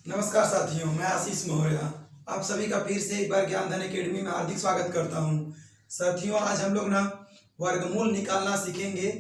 नमस्कार साथियों, मैं आशीष मौर्य आप सभी का फिर से एक बार ज्ञानधन एकेडमी में हार्दिक स्वागत करता हूं। साथियों, आज हम लोग ना वर्गमूल निकालना सीखेंगे।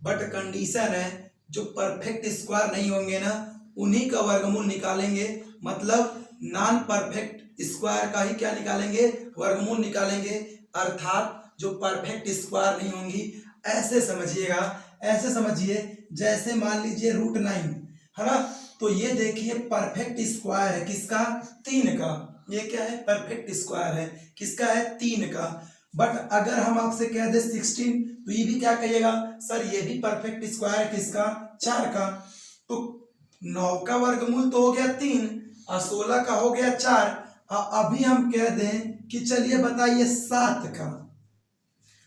बट कंडीशन है, जो परफेक्ट स्क्वायर नहीं होंगे ना, उन्हीं का वर्गमूल निकालेंगे। मतलब नॉन परफेक्ट स्क्वायर का ही क्या निकालेंगे, वर्गमूल निकालेंगे। अर्थात जो परफेक्ट स्क्वायर नहीं होंगी, ऐसे समझिएगा, ऐसे समझिए जैसे मान लीजिए √9 है ना। तो ये देखिए परफेक्ट स्क्वायर है किसका, 3 का। ये क्या है, परफेक्ट स्क्वायर है किसका, है 3 का। बट अगर हम आपसे कह दे 16, तो ये भी क्या कहिएगा, सर ये भी परफेक्ट स्क्वायर है किसका, 4 का। तो 9 का वर्गमूल तो हो गया 3 और 16 का हो गया 4। अभी हम कह दें कि चलिए बताइए 7 का,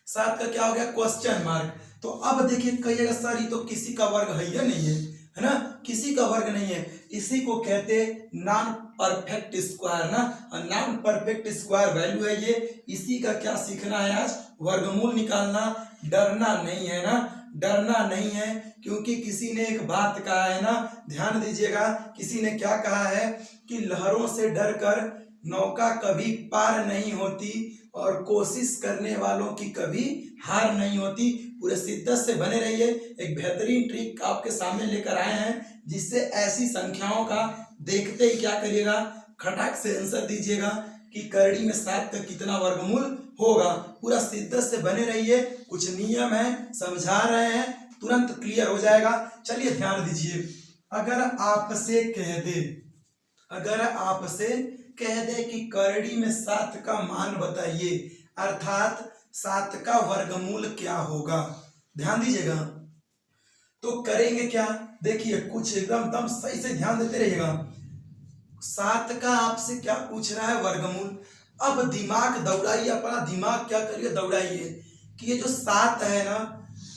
7 का क्या हो गया, क्वेश्चन मार्क। तो अब देखिए कहिएगा सर ये तो किसी का वर्ग है या नहीं है ना, किसी का वर्ग नहीं है। इसी को कहते नॉन परफेक्ट स्क्वायर ना। नॉन परफेक्ट स्क्वायर वैल्यू है ये। इसी का क्या सीखना है आज, वर्गमूल निकालना। डरना नहीं है ना, डरना नहीं है, क्योंकि किसी ने एक बात कहा है ना, ध्यान दीजिएगा। किसी ने क्या कहा है कि लहरों से डरकर नौका कभी पार नहीं होती और कोशिश करने वालों की कभी हार नहीं होती। पूरे शिद्दत से बने रहिए। एक बेहतरीन ट्रिक आपके सामने लेकर आए हैं, जिससे ऐसी संख्याओं का देखते ही क्या करिएगा, खटाक से आंसर दीजिएगा कि करड़ी में 7 का कितना वर्गमूल होगा। पूरा शिद्दत से बने रहिए। कुछ नियम है, समझा रहे हैं, तुरंत क्लियर हो जाएगा। चलिए ध्यान दीजिए। अगर आपसे कह दे, अगर आपसे कह दे कि करड़ी में 7 का मान बताइए, अर्थात 7 का वर्गमूल क्या होगा, ध्यान दीजिएगा। तो करेंगे क्या, देखिए कुछ एकदम सही से ध्यान देते रहिएगा। 7 का आपसे क्या पूछ रहा है, वर्गमूल। अब दिमाग दौड़ाइए, अपना दिमाग क्या करिए, दौड़ाइए कि ये जो 7 है ना,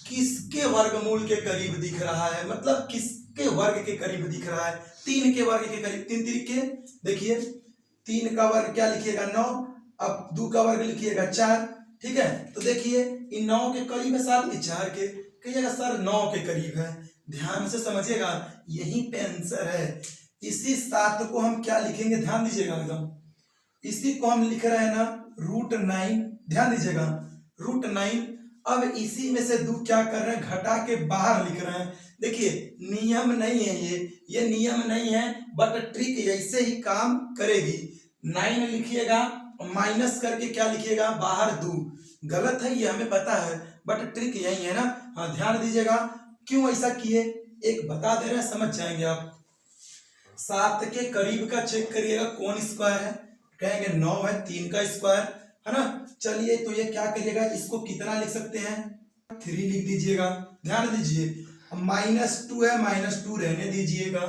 किसके वर्गमूल के करीब दिख रहा है, मतलब किसके वर्ग के करीब दिख रहा है, 3 के वर्ग के करीब। 3 तरीके देखिए, 3 का वर्ग क्या लिखिएगा, 9। अब 2 का वर्ग लिखिएगा 4, ठीक है। तो देखिए इन 9 के करीब है 7, 4 के कहिएगा सर 9 के करीब है। ध्यान से समझिएगा, यही पे आंसर है। इसी 7 को हम क्या लिखेंगे, ध्यान दीजिएगा एकदम। इसी को हम लिख रहे हैं ना √9, ध्यान दीजिएगा, √9। अब इसी में से 2 क्या कर रहे हैं, घटा के बाहर लिख रहे हैं। देखिए नियम नहीं है ये नियम नहीं है, बट ट्रिक ऐसे ही काम करेगी। 9 लिखिएगा, माइनस करके क्या लिखिएगा, बाहर 2। गलत है ये हमें पता है, बट ट्रिक यही है ना। हाँ ध्यान दीजिएगा, क्यों ऐसा किए, एक बता दे रहे हैं, समझ जाएंगे आप। 7 के करीब का चेक करिएगा कौन स्क्वायर है, कहेंगे 9 है, 3 का स्क्वायर है ना। चलिए तो ये क्या करिएगा, इसको कितना लिख सकते हैं, 3 लिख दीजिएगा। ध्यान दीजिए, -2 है, -2 रहने दीजिएगा।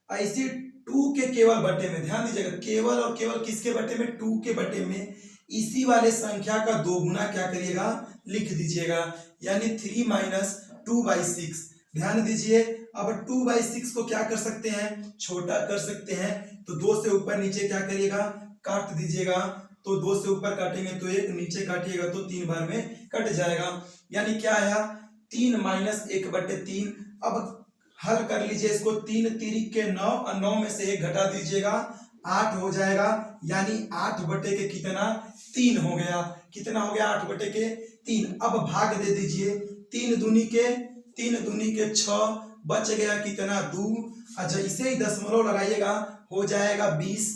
ऐसे 2 के केवल बटे में, ध्यान दीजिएगा, केवल और केवल किसके बटे में, 2 के बटे में इसी वाले संख्या का 2 गुना क्या करिएगा, लिख दीजिएगा। यानी 3 - 2/6। ध्यान दीजिए, अब 2/6 को क्या कर सकते हैं, छोटा कर सकते हैं। तो 2 से ऊपर नीचे क्या करिएगा, काट दीजिएगा। तो 2 से ऊपर काटेंगे तो 1, नीचे काटिएगा तो 3 बार में कट जाएगा। यानी क्या आया, 3 - 1/3। अब हल कर लीजिए इसको, 3 तिरिक के 9 और 9 में से 1 घटा दीजिएगा, 8 हो जाएगा। यानी 8 बटे के कितना, 3 हो गया। कितना हो गया, 8 बटे के 3। अब भाग दे दीजिए, 3 दूनी के 6, बच गया कितना, 2। और जैसे ही दशमलव लगाइएगा हो जाएगा 20,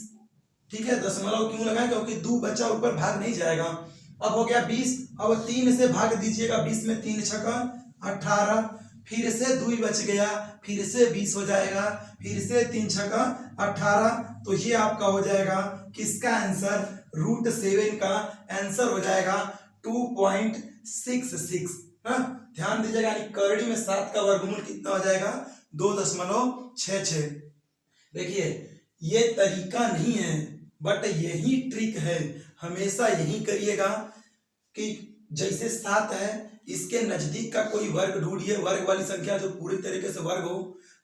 ठीक है। दशमलव क्यों लगाए, क्योंकि 2 बचा, ऊपर भाग नहीं जाएगा। अब हो गया 20। अब 3 से भाग दीजिएगा, 20 में 3 छक्का 18, फिर से 2 बच गया, फिर से 20 हो जाएगा, फिर से 3 छक्का 18। तो ये आपका हो जाएगा किसका आंसर, √7 का आंसर हो जाएगा 2.66। ध्यान दीजिएगा, करड़ी में 7 का वर्गमूल कितना हो जाएगा, 2.66। देखिए ये तरीका नहीं है, बट यही ट्रिक है। हमेशा यही करिएगा कि जैसे 7 है, इसके नजदीक का कोई वर्ग ढूंढिए, वर्ग वाली संख्या जो पूरी तरीके से वर्ग हो।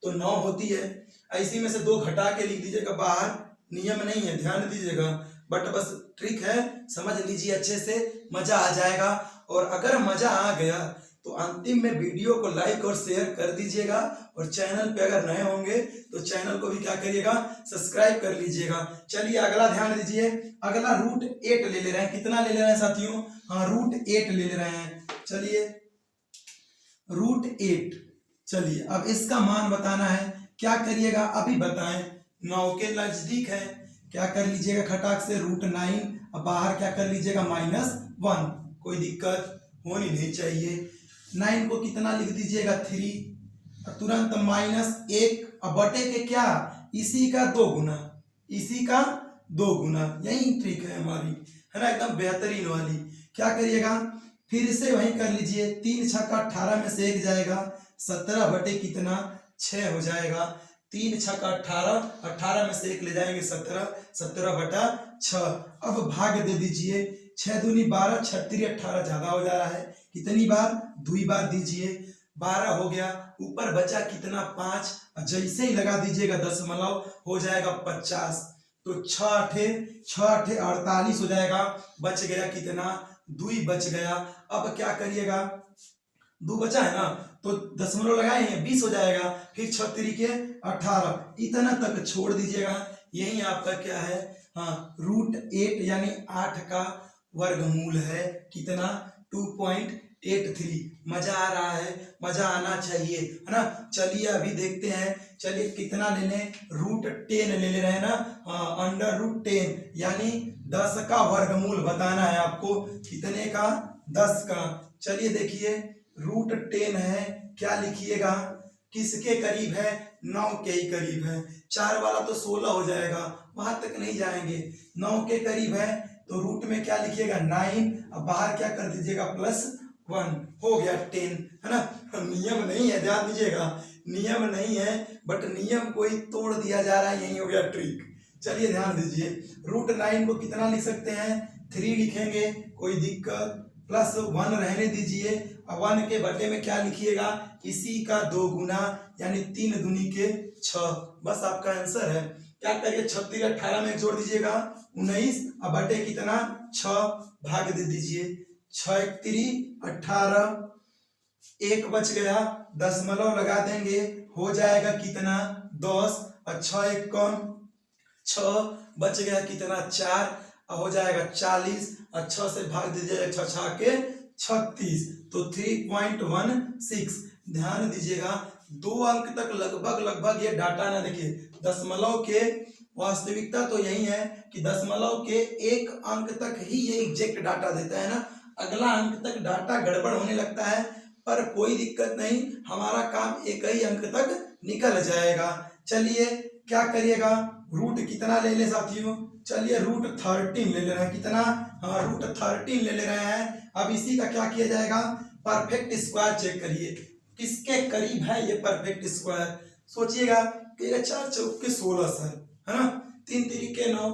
तो 9 होती है, ऐसी में से 2 घटा के लिख दीजिएगा बाहर। नियम नहीं है, ध्यान दीजिएगा, बट बस ट्रिक है, समझ लीजिए अच्छे से, मजा आ जाएगा। और अगर मजा आ गया तो अंतिम में वीडियो को लाइक और शेयर कर दीजिएगा, और चैनल पे अगर नए होंगे तो चैनल को भी क्या करिएगा, सब्सक्राइब कर लीजिएगा। चलिए अगला ध्यान दीजिए, अगला √8 ले रहे हैं। कितना ले रहे हैं साथियों? हाँ, √8 ले रहे हैं। चलिए √8, चलिए अब इसका मान बताना है। क्या करिएगा अभी बताएं, 9 के नजदीक है, क्या कर लीजिएगा खटाक से √9, अब बाहर क्या कर लीजिएगा -1, कोई दिक्कत होनी नहीं चाहिए। 9 को कितना लिख दीजिएगा 3, तुरंत -1, अब बटे के क्या, इसी का 2 गुना, इसी का 2 गुना, यही ट्रिक है हमारी, है ना, एकदम बेहतरीन वाली। क्या करिएगा फिर से वही कर लीजिए, 3 छक्का 18 में से 1 जाएगा, 17 बटे कितना 6 हो जाएगा। 3 छक्का 18, 18 में से 1 ले जाएंगे 17, 17 बटा 6। अब भाग दे दीजिए, 6 दूनी 12, 6 3 18 ज्यादा हो जा रहा है, कितनी बार, 2 बार दीजिए, 12 हो गया। ऊपर बचा कितना 5, जैसे ही लगा दीजिएगा दशमलव हो जाएगा 50, तो 6 8 48 हो जाएगा। बच गया कितना, 2 बच गया। अब क्या करिएगा, 2 बचा है ना, तो दशमलव लगाएंगे 20 हो जाएगा, फिर 6 3 18, इतना तक छोड़ दीजिएगा। यही आपका क्या है, हाँ, √8 यानी 8 का वर्गमूल है, कितना 2.83। मजा आ रहा है, मजा आना चाहिए, है ना। चलिए अभी देखते हैं, चलिए कितना ले लें, √10 ले रहे हैं ना, √10 यानी 10 का वर्गमूल बताना है आपको, कितने का, 10 का। चलिए देखिए √10 है, क्या लिखिएगा, किसके करीब है, 9 के ही करीब है। 4 वाला तो 16 हो जाएगा, वहां तक नहीं जाएंगे, 9 के करीब है, तो रूट में क्या लिखिएगा 9, अब बाहर क्या कर दीजिएगा +1, हो गया 10, है ना। नियम नहीं है, ध्यान दीजिएगा, नियम नहीं है, बट नियम को ही तोड़ दिया जा रहा है, यही हो गया ट्रिक। चलिए ध्यान दीजिए, √9 को कितना लिख सकते हैं, 3 लिखेंगे, कोई दिक्कत, +1 रहने दीजिए, और 1 के बटे में क्या लिखिएगा, इसी का 2 गुना, यानी 3 दूनी के 6, बस आपका आंसर है। क्या करिए, 36 18 में जोड़ दीजिएगा 19, अब बटे कितना 6, भाग दे दीजिए, 6 3 18, 1 बच गया, दशमलव लगा देंगे, हो जाएगा कितना 10, और 6 1 कौन 6, बच गया कितना 4, हो जाएगा 40, और 6 से भाग दीजिएगा 6 6 के 36, तो 3.16। ध्यान दीजिएगा 2 अंक तक लगभग ये डाटा ना, देखिए दशमलव के वास्तविकता तो यही है कि दशमलव के 1 अंक तक ही ये एग्जैक्ट डाटा देता है ना, अगला अंक तक डाटा गड़बड़ होने लगता है, पर कोई दिक्कत नहीं, हमारा काम 1 ही अंक तक निकल जाएगा। चलिए क्या करिएगा, रूट कितना ले ले साथियों, चलिए √13 ले रहे हैं, कितना, हाँ √13 ले रहे हैं। अब इसी का क्या किया जाएगा, परफेक्ट स्क्वायर चेक करिए, किसके करीब है ये परफेक्ट स्क्वायर। सोचिएगा कि 4 चौके 16 सर, है ना, 3 3 9,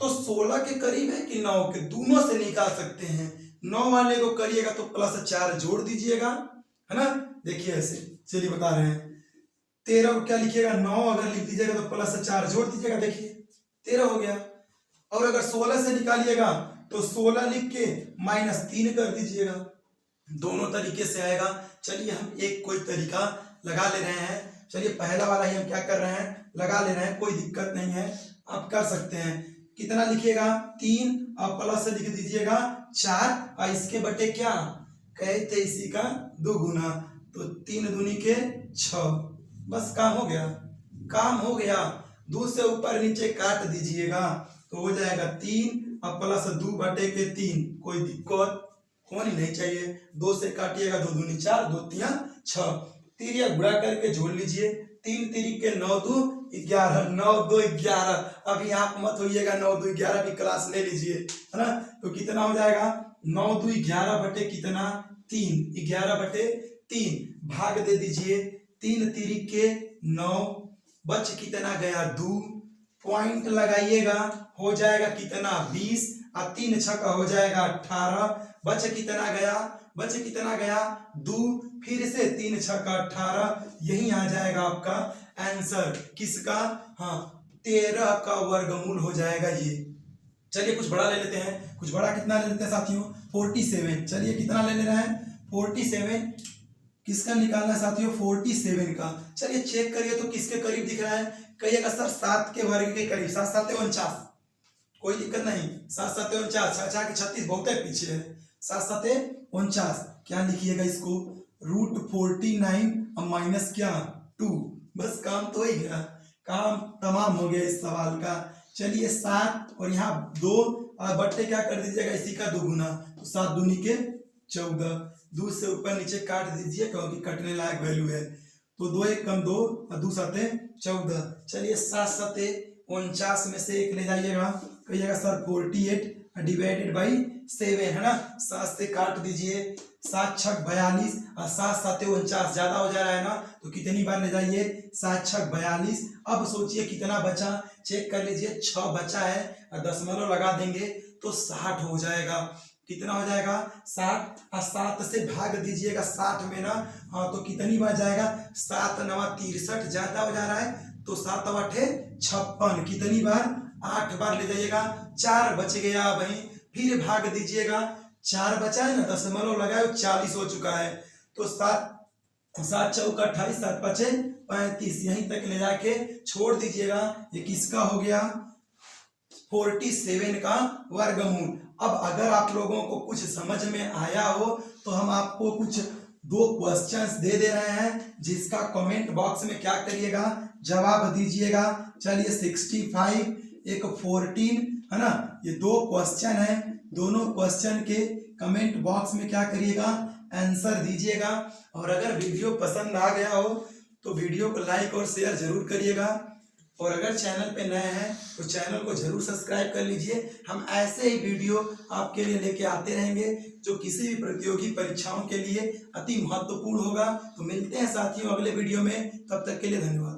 तो 16 के करीब है कि 9 के, दोनों से निकाल सकते हैं। 9 वाले को करिएगा तो +4 जोड़ दीजिएगा, है ना, देखिए ऐसे, चलिए बता रहे हैं। 13 को क्या लिखिएगा, 9 अगर लिख दीजिएगा तो +4 जोड़ दीजिएगा, देखिए 13 हो गया। और अगर 16 से निकालिएगा तो 16 लिख के -3 कर दीजिएगा, दोनों तरीके से आएगा। चलिए हम एक कोई तरीका लगा ले रहे हैं, चलिए पहला वाला ही हम क्या कर रहे हैं, लगा ले रहे हैं, कोई दिक्कत नहीं है, आप कर सकते हैं। कितना लिखिएगा 3, और प्लस से लिख दीजिएगा 4, और इसके बटे क्या कहे थे, इसी का 2 गुना, तो 3 दूनी के 6, बस काम हो गया, काम हो गया। 2 से ऊपर नीचे काट दीजिएगा तो हो जाएगा 3, और +2 बटे के 3, कोई दिक्कत होनी नहीं चाहिए। 2 से काटिएगा, 2 दूनी 4, 2 3 6, तिरिया गुणा करके जोड़ लीजिए, 3 3 के 9 2 11, 9 2 11। अभी आप मत होइएगा, 9 2 11 की क्लास ले लीजिए, है ना, तो कितना हो जाएगा 9 2 11 बटे कितना 3, 11 बटे 3, भाग दे दीजिए, 3 3 के 9, बच कितना गया 2, पॉइंट लगाइएगा, हो जाएगा कितना 20, और 3 6 हो जाएगा 18, बच कितना गया, बच कितना गया 2, फिर से 3 6 18, यही आ जाएगा आपका आंसर, किसका, हाँ 13 का वर्गमूल हो जाएगा ये। चलिए कुछ बड़ा ले लेते हैं, कुछ बड़ा कितना ले लेते हैं साथियों, 47। चलिए कितना ले रहे हैं 47 किसका निकालना है साथियों, 47 का। चलिए चेक करिए तो किसके करीब दिख रहा है, कहिएगा सर 7 के वर्ग के करीब, 7 7 49, कोई दिक्कत नहीं, 7 7 49, 6 के 36 बहुत है पीछे है, 7 7 49, क्या लिखिएगा इसको, √49 अब माइनस क्या 2, बस काम तो ही गया, काम तमाम हो गया इस सवाल का। चलिए 7 और यहाँ 2 और बट्टे क्या कर दीजिएगा इसी का दुगुना, तो 7 दूनी के 14, 2 से ऊपर नीचे काट दीजिए क्योंकि कटने लायक वैल्यू है, तो 2 1 कम 2 और 2 7 14। चलिए 7 7 49 में से एक ले जाइएगा, कहिएगा सर 48 डिवाइडेड बाई 7 है ना, 7 से काट दीजिए, 7 6 42 और 7 7 49 ज्यादा हो जा रहा है ना, तो कितनी बार ले जाइए, 7 6 42। अब सोचिए कितना बचा, चेक कर लीजिए, 6 बचा है और दशमलव लगा देंगे तो 60 हो जाएगा, कितना हो जाएगा 60, और 7 से भाग दीजिएगा 60 में ना, हाँ तो कितनी बार जाएगा, 7 9 63, ज्यादा हो जा रहा है तो 7 8 56, कितनी बार 8 बार ले जाइएगा, 4 बच गया वहीं, फिर भाग दीजिएगा, 4 बचा है ना, दशमलव लगाए 40 हो चुका है, तो 7 7 चौका 28, 7 5 35, यहीं तक ले जाके छोड़ दीजिएगा, ये किसका हो गया 47 का वर्गमूल। अब अगर आप लोगों को कुछ समझ में आया हो तो हम आपको कुछ 2 क्वेश्चंस दे रहे हैं, जिसका कमेंट बॉक्स में क्या करिएगा, जवाब दीजिएगा। चलिए 65 एक 14 है ना, ये 2 क्वेश्चन है, दोनों क्वेश्चन के कमेंट बॉक्स में क्या करिएगा, आंसर दीजिएगा। और अगर वीडियो पसंद आ गया हो तो वीडियो को लाइक और शेयर जरूर करिएगा, और अगर चैनल पे नए हैं तो चैनल को जरूर सब्सक्राइब कर लीजिए। हम ऐसे ही वीडियो आपके लिए लेके आते रहेंगे जो किसी भी प्रतियोगी परीक्षाओं के लिए अति महत्वपूर्ण होगा। तो मिलते हैं साथियों अगले वीडियो में, तब तक के लिए धन्यवाद।